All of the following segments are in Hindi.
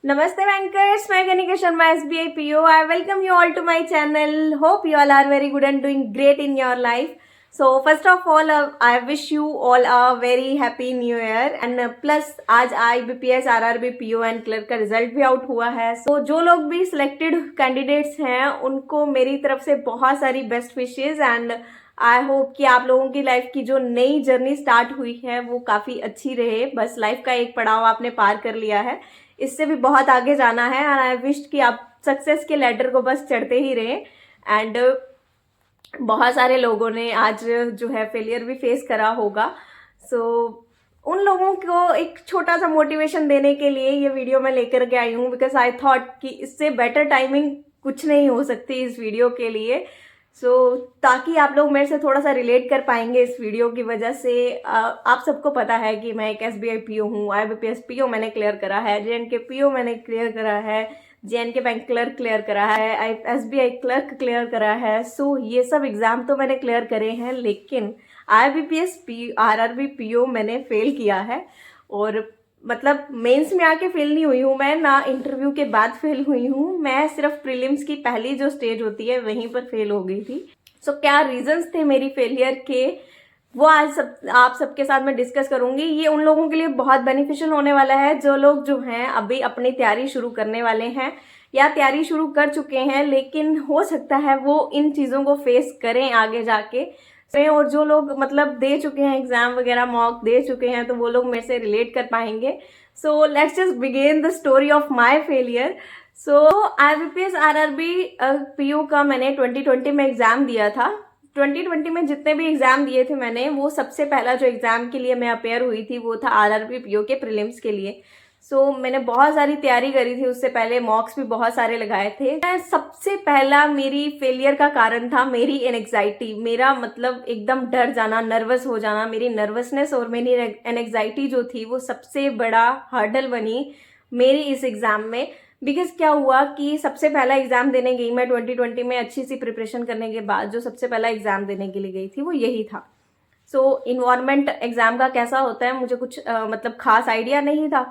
Namaste bankers, मैं Kanika Sharma SBI PO. I welcome you all to my channel. Hope you all are very good and doing great in your life. So first of all, I wish you all a very happy new year and plus आज IBPS RRB PO and clerk का रिजल्ट भी आउट हुआ है. So जो लोग भी सिलेक्टेड कैंडिडेट्स हैं उनको मेरी तरफ से बहुत सारी best wishes and I hope कि आप लोगों की लाइफ की जो नई जर्नी स्टार्ट हुई है वो काफ़ी अच्छी रहे. बस लाइफ का एक पड़ाव आपने पार कर लिया है, इससे भी बहुत आगे जाना है एंड आई विश कि आप सक्सेस के लैडर को बस चढ़ते ही रहें. एंड बहुत सारे लोगों ने आज जो है फेलियर भी फेस करा होगा. सो उन लोगों को एक छोटा सा मोटिवेशन देने के लिए ये वीडियो मैं लेकर के आई हूँ बिकॉज आई थॉट कि इससे बेटर टाइमिंग कुछ नहीं हो सकती इस वीडियो के लिए. ताकि आप लोग मेरे से थोड़ा सा रिलेट कर पाएंगे इस वीडियो की वजह से. आप सबको पता है कि मैं एक SBI PO हूँ, IBPS PO मैंने क्लियर करा है, JNK PO मैंने क्लियर करा है, JNK बैंक क्लर्क क्लियर करा है, SBI क्लर्क क्लियर करा है. ये सब एग्जाम तो मैंने क्लियर करे हैं, लेकिन IBPS RRB PO मैंने फेल किया है. और मतलब मेंस में आके फेल नहीं हुई हूँ मैं, ना इंटरव्यू के बाद फेल हुई हूँ मैं, सिर्फ प्रीलिम्स की पहली जो स्टेज होती है वहीं पर फेल हो गई थी. क्या रीजंस थे मेरी फेलियर के, वो आज आप सबके साथ मैं डिस्कस करूंगी. ये उन लोगों के लिए बहुत बेनिफिशियल होने वाला है जो लोग जो हैं अभी अपनी तैयारी शुरू करने वाले हैं या तैयारी शुरू कर चुके हैं, लेकिन हो सकता है वो इन चीज़ों को फेस करें आगे जाके. और जो लोग मतलब दे चुके हैं एग्जाम वगैरह, मॉक दे चुके हैं, तो वो लोग मेरे से रिलेट कर पाएंगे. Let's just begin the story of my failure. IBPS RRB PO का मैंने 2020 में एग्जाम दिया था. 2020 में जितने भी एग्जाम दिए थे मैंने, वो सबसे पहला जो एग्जाम के लिए मैं अपेयर हुई थी वो था RRB PO के प्रीलिम्स के लिए. मैंने बहुत सारी तैयारी करी थी, उससे पहले मॉक्स भी बहुत सारे लगाए थे. सबसे पहला मेरी फेलियर का कारण था मेरी एनएग्जाइटी. मेरा मतलब एकदम डर जाना, नर्वस हो जाना. मेरी नर्वसनेस और मेरी एनएग्जाइटी जो थी वो सबसे बड़ा हर्डल बनी मेरी इस एग्जाम में. बिकॉज क्या हुआ कि सबसे पहला एग्जाम देने गई मैं 2020 में, अच्छी सी प्रिपरेशन करने के बाद जो सबसे पहला एग्जाम देने के लिए गई थी वो यही था. इन्वायरमेंट एग्जाम का कैसा होता है मुझे कुछ मतलब खास आइडिया नहीं था.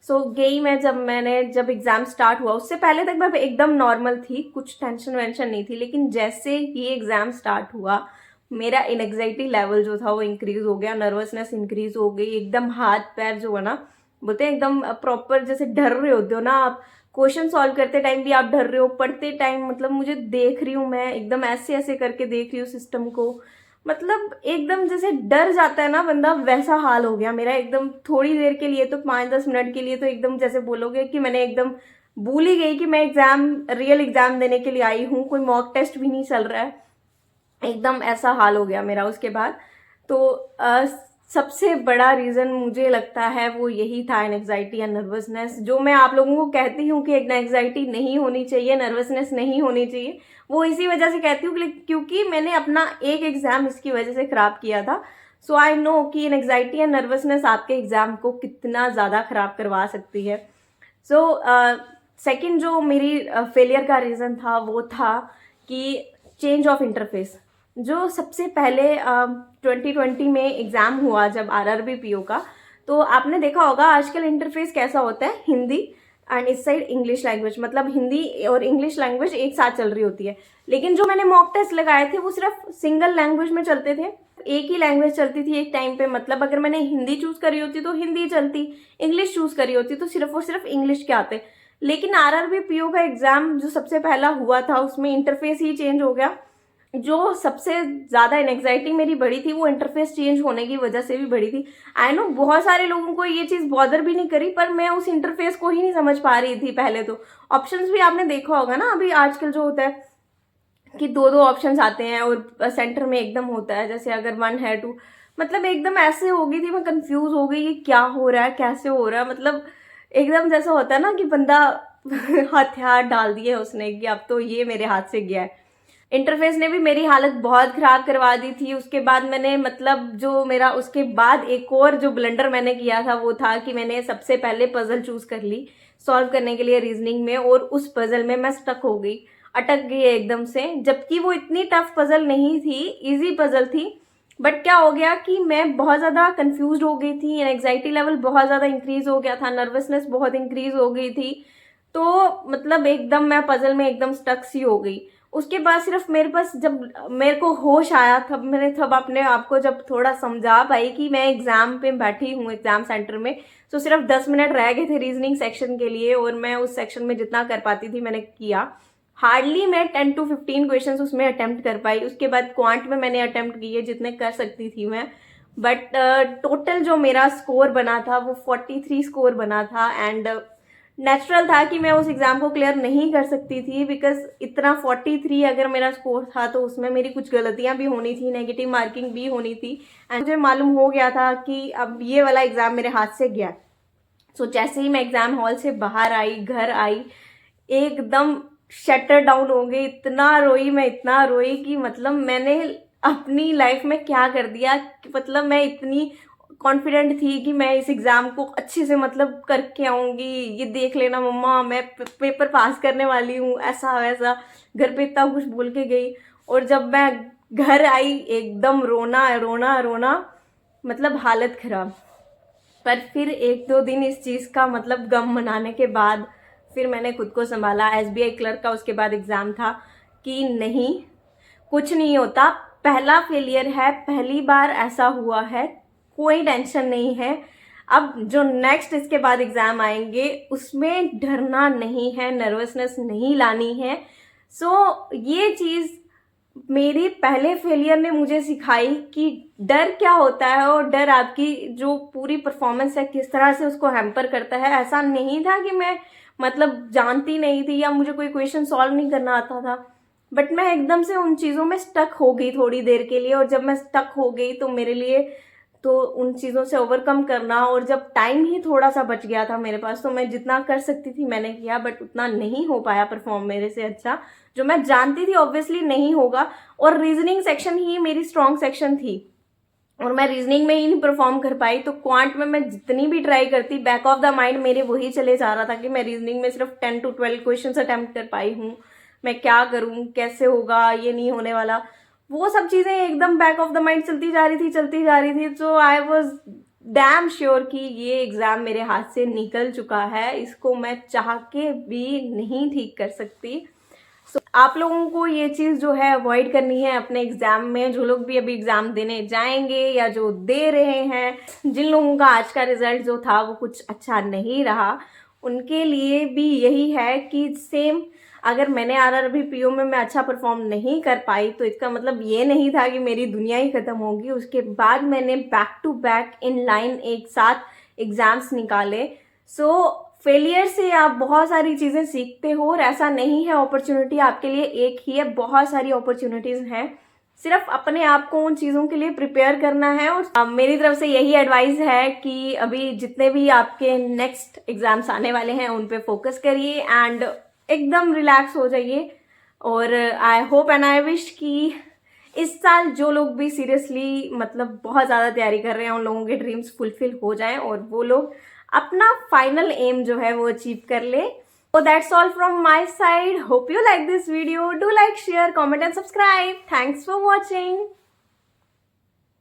गई मैं, जब एग्जाम स्टार्ट हुआ उससे पहले तक मैं एकदम नॉर्मल थी, कुछ टेंशन वेंशन नहीं थी. लेकिन जैसे ही एग्जाम स्टार्ट हुआ मेरा एंग्जाइटी लेवल जो था वो इंक्रीज हो गया, नर्वसनेस इंक्रीज हो गई. एकदम हाथ पैर जो है ना, बोलते हैं एकदम प्रॉपर जैसे डर रहे होते हो ना आप. क्वेश्चन सॉल्व करते टाइम भी आप डर रहे हो, पढ़ते टाइम मतलब मुझे देख रही हूँ मैं, एकदम ऐसे ऐसे करके देख रही हूँ सिस्टम को. मतलब एकदम जैसे डर जाता है ना बंदा, वैसा हाल हो गया मेरा एकदम. थोड़ी देर के लिए तो 5-10 मिनट के लिए तो एकदम जैसे बोलोगे कि मैंने एकदम भूल ही गई कि मैं रियल एग्जाम देने के लिए आई हूँ, कोई मॉक टेस्ट भी नहीं चल रहा है. एकदम ऐसा हाल हो गया मेरा उसके बाद. सबसे बड़ा रीज़न मुझे लगता है वो यही था, एंग्जाइटी या नर्वसनेस. जो मैं आप लोगों को कहती हूँ कि एंग्जाइटी नहीं होनी चाहिए, नर्वसनेस नहीं होनी चाहिए, वो इसी वजह से कहती हूँ क्योंकि मैंने अपना एक एग्ज़ाम इसकी वजह से ख़राब किया था. आई नो कि एंग्जाइटी या नर्वसनेस आपके एग्ज़ाम को कितना ज़्यादा ख़राब करवा सकती है. सेकेंड जो मेरी फेलियर का रीज़न था वो था कि चेंज ऑफ इंटरफेस. जो सबसे पहले 2020 में एग्ज़ाम हुआ जब RRB PO का, तो आपने देखा होगा आजकल इंटरफेस कैसा होता है, हिंदी एंड इस साइड इंग्लिश लैंग्वेज, मतलब हिंदी और इंग्लिश लैंग्वेज एक साथ चल रही होती है. लेकिन जो मैंने मॉक टेस्ट लगाए थे वो सिर्फ सिंगल लैंग्वेज में चलते थे, एक ही लैंग्वेज चलती थी एक टाइम पे. मतलब अगर मैंने हिंदी चूज करी होती तो हिंदी चलती, इंग्लिश चूज करी होती तो सिर्फ और सिर्फ इंग्लिश के आते. लेकिन RRB PO का एग्जाम जो सबसे पहला हुआ था उसमें इंटरफेस ही चेंज हो गया. जो सबसे ज़्यादा एंग्जाइटी मेरी बढ़ी थी वो इंटरफेस चेंज होने की वजह से भी बढ़ी थी. आई नो बहुत सारे लोगों को ये चीज़ बॉदर भी नहीं करी, पर मैं उस इंटरफेस को ही नहीं समझ पा रही थी. पहले तो ऑप्शंस भी आपने देखा होगा ना, अभी आजकल जो होता है कि दो ऑप्शंस आते हैं और सेंटर में एकदम होता है, जैसे अगर 1 है 2, मतलब एकदम ऐसे हो गई थी मैं, कंफ्यूज हो गई कि क्या हो रहा है, कैसे हो रहा है. मतलब एकदम जैसा होता है ना कि बंदा हथियार डाल दिए उसने कि अब तो ये मेरे हाथ से गया है. इंटरफेस ने भी मेरी हालत बहुत ख़राब करवा दी थी. उसके बाद मैंने मतलब जो मेरा उसके बाद एक और जो ब्लंडर मैंने किया था वो था कि मैंने सबसे पहले पजल चूज़ कर ली सॉल्व करने के लिए रीजनिंग में, और उस पजल में मैं स्टक हो गई, अटक गई एकदम से. जबकि वो इतनी टफ पजल नहीं थी, इजी पजल थी, बट क्या हो गया कि मैं बहुत ज़्यादा कंफ्यूज हो गई थी, एंग्जाइटी लेवल बहुत ज़्यादा इंक्रीज हो गया था, नर्वसनेस बहुत इंक्रीज हो गई थी। तो मतलब एकदम मैं पजल में एकदम स्टक सी हो गई। उसके बाद सिर्फ मेरे पास जब मेरे को होश आया तब अपने आप को जब थोड़ा समझा पाई कि मैं एग्जाम पे बैठी हूँ एग्जाम सेंटर में। तो सिर्फ 10 मिनट रह गए थे रीजनिंग सेक्शन के लिए और मैं उस सेक्शन में जितना कर पाती थी मैंने किया। हार्डली मैं 10 to 15 क्वेश्चंस उसमें अटेम्प्ट कर पाई। उसके बाद क्वांट में मैंने अटेम्प्ट किए जितने कर सकती थी मैं। बट टोटल जो मेरा स्कोर बना था वो 43 स्कोर बना था। एंड नेचुरल था कि मैं उस एग्जाम को क्लियर नहीं कर सकती थी, बिकॉज इतना 43 अगर मेरा स्कोर था तो उसमें मेरी कुछ गलतियां भी होनी थी, नेगेटिव मार्किंग भी होनी थी। एंड मुझे मालूम हो गया था कि अब ये वाला एग्जाम मेरे हाथ से गया। सो जैसे ही मैं एग्जाम हॉल से बाहर आई, घर आई, एकदम शटर डाउन हो गई। इतना रोई मैं, इतना रोई कि मतलब मैंने अपनी लाइफ में क्या कर दिया कि मतलब मैं इतनी कॉन्फिडेंट थी कि मैं इस एग्ज़ाम को अच्छे से मतलब करके आऊँगी, ये देख लेना मम्मा मैं पेपर पास करने वाली हूँ, ऐसा वैसा घर पे इतना कुछ बोल के गई। और जब मैं घर आई एकदम रोना रोना रोना, मतलब हालत खराब। पर फिर 1-2 दिन इस चीज़ का मतलब गम मनाने के बाद फिर मैंने खुद को संभाला। एसबीआई क्लर्क का उसके बाद एग्ज़ाम था कि नहीं, कुछ नहीं होता, पहला फेलियर है, पहली बार ऐसा हुआ है, कोई टेंशन नहीं है। अब जो नेक्स्ट इसके बाद एग्ज़ाम आएंगे उसमें डरना नहीं है, नर्वसनेस नहीं लानी है। सो ये चीज़ मेरी पहले फेलियर ने मुझे सिखाई कि डर क्या होता है और डर आपकी जो पूरी परफॉर्मेंस है किस तरह से उसको हैम्पर करता है। ऐसा नहीं था कि मैं मतलब जानती नहीं थी या मुझे कोई क्वेश्चन सॉल्व नहीं करना आता था, बट मैं एकदम से उन चीज़ों में स्टक हो गई थोड़ी देर के लिए। और जब मैं स्टक हो गई तो मेरे लिए तो उन चीज़ों से ओवरकम करना, और जब टाइम ही थोड़ा सा बच गया था मेरे पास तो मैं जितना कर सकती थी मैंने किया, बट उतना नहीं हो पाया परफॉर्म मेरे से अच्छा, जो मैं जानती थी ऑब्वियसली नहीं होगा। और रीजनिंग सेक्शन ही मेरी स्ट्रॉन्ग सेक्शन थी और मैं रीजनिंग में ही नहीं परफॉर्म कर पाई। तो क्वांट में मैं जितनी भी ट्राई करती, बैक ऑफ द माइंड मेरे वही चले जा रहा था कि मैं रीजनिंग में सिर्फ 10 to 12 क्वेश्चन अटेम्प्ट कर पाई हूँ, मैं क्या करूँ, कैसे होगा, ये नहीं होने वाला। वो सब चीज़ें एकदम बैक ऑफ द माइंड चलती जा रही थी, चलती जा रही थी। तो आई वॉज डैम श्योर कि ये एग्ज़ाम मेरे हाथ से निकल चुका है, इसको मैं चाह के भी नहीं ठीक कर सकती। सो आप लोगों को ये चीज़ जो है अवॉइड करनी है अपने एग्जाम में। जो लोग भी अभी एग्जाम देने जाएंगे या जो दे रहे हैं, जिन लोगों का आज का रिजल्ट जो था वो कुछ अच्छा नहीं रहा, उनके लिए भी यही है कि सेम, अगर मैंने आरआरबी पीओ में मैं अच्छा परफॉर्म नहीं कर पाई तो इसका मतलब ये नहीं था कि मेरी दुनिया ही खत्म होगी। उसके बाद मैंने back to back in line एक साथ एग्जाम्स निकाले। सो फेलियर से आप बहुत सारी चीज़ें सीखते हो और ऐसा नहीं है अपॉर्चुनिटी आपके लिए एक ही है, बहुत सारी अपॉर्चुनिटीज़ हैं। सिर्फ अपने आप को उन चीज़ों के लिए प्रिपेयर करना है। और मेरी तरफ से यही एडवाइस है कि अभी जितने भी आपके नेक्स्ट एग्जाम्स आने वाले हैं उन पे फोकस करिए एंड एकदम रिलैक्स हो जाइए। और I hope and I wish कि इस साल जो लोग भी सीरियसली मतलब बहुत ज़्यादा तैयारी कर रहे हैं उन लोगों के ड्रीम्स फुलफिल हो जाएं और वो लोग अपना फाइनल एम जो है वो अचीव कर ले। So that's all from my side. Hope you like this video. Do like, share, comment and subscribe. Thanks for watching.